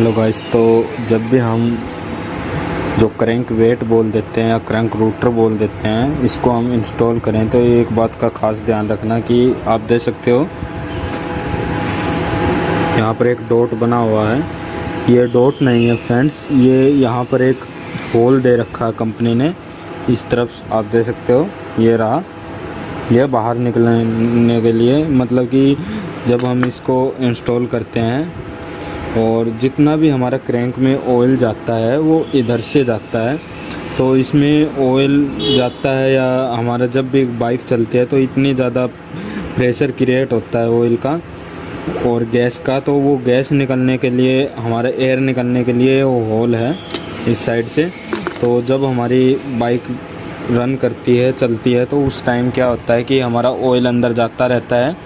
Hello guys, तो जब भी हम जो क्रैंक वेट बोल देते हैं या क्रैंक रूटर बोल देते हैं, इसको हम इंस्टॉल करें तो एक बात का खास ध्यान रखना कि आप देख सकते हो यहाँ पर एक डॉट बना हुआ है। ये डॉट नहीं है फ्रेंड्स, ये यहाँ पर एक होल दे रखा है कंपनी ने। इस तरफ आप देख सकते हो, ये रहा, ये बाहर निकलने के लिए, मतलब कि जब हम इसको इंस्टॉल करते हैं और जितना भी हमारा क्रैंक में ऑयल जाता है वो इधर से जाता है। तो इसमें ऑयल जाता है या हमारा जब भी बाइक चलती है तो इतनी ज़्यादा प्रेशर क्रिएट होता है ऑयल का और गैस का, तो वो गैस निकलने के लिए, हमारा एयर निकलने के लिए वो होल है इस साइड से। तो जब हमारी बाइक रन करती है, चलती है, तो उस टाइम क्या होता है कि हमारा ऑयल अंदर जाता रहता है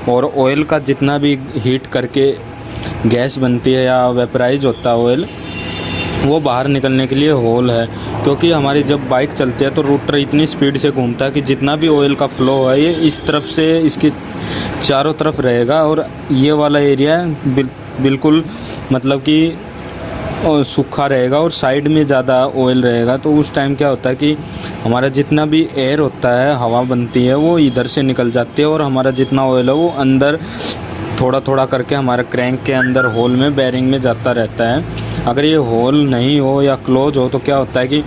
और ऑयल का जितना भी हीट करके गैस बनती है या वेपराइज होता है ऑयल, वो बाहर निकलने के लिए होल है। क्योंकि हमारी जब बाइक चलती है तो रूटर इतनी स्पीड से घूमता है कि जितना भी ऑयल का फ्लो है ये इस तरफ से इसकी चारों तरफ रहेगा और ये वाला एरिया बिल्कुल मतलब कि सूखा रहेगा और साइड में ज़्यादा ऑयल रहेगा। तो उस टाइम क्या होता है कि हमारा जितना भी एयर होता है, हवा बनती है, वो इधर से निकल जाती है और हमारा जितना ऑयल है वो अंदर थोड़ा थोड़ा करके हमारे क्रैंक के अंदर होल में, बेरिंग में जाता रहता है। अगर ये होल नहीं हो या क्लोज हो तो क्या होता है कि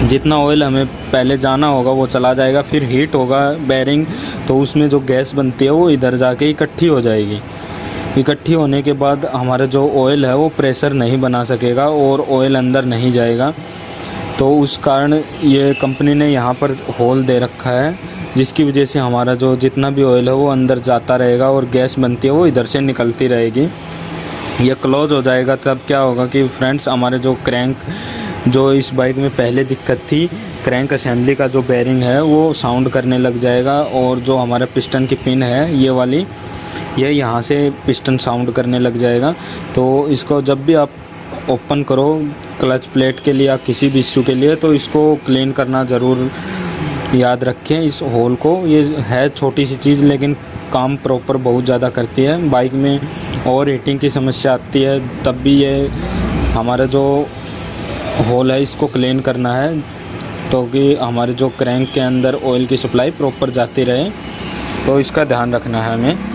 जितना ऑयल हमें पहले जाना होगा वो चला जाएगा, फिर हीट होगा बेरिंग, तो उसमें जो गैस बनती है वो इधर जाके इकट्ठी हो जाएगी। इकट्ठी होने के बाद हमारा जो ऑयल है वो प्रेशर नहीं बना सकेगा और ऑयल अंदर नहीं जाएगा। तो उस कारण ये कंपनी ने यहाँ पर होल दे रखा है, जिसकी वजह से हमारा जो जितना भी ऑयल है वो अंदर जाता रहेगा और गैस बनती है वो इधर से निकलती रहेगी। ये क्लोज हो जाएगा तब क्या होगा कि फ्रेंड्स, हमारे जो क्रैंक, जो इस बाइक में पहले दिक्कत थी, क्रैंक असेंबली का जो बेरिंग है वो साउंड करने लग जाएगा और जो हमारा पिस्टन की पिन है ये वाली, ये यहाँ से पिस्टन साउंड करने लग जाएगा। तो इसको जब भी आप ओपन करो क्लच प्लेट के लिए या किसी भी इश्यू के लिए, तो इसको क्लीन करना ज़रूर याद रखें इस होल को। ये है छोटी सी चीज़ लेकिन काम प्रॉपर बहुत ज़्यादा करती है। बाइक में ओवर हीटिंग की समस्या आती है तब भी ये हमारा जो होल है इसको क्लीन करना है, तो कि हमारे जो क्रैंक के अंदर ऑयल की सप्लाई प्रॉपर जाती रहे। तो इसका ध्यान रखना है हमें।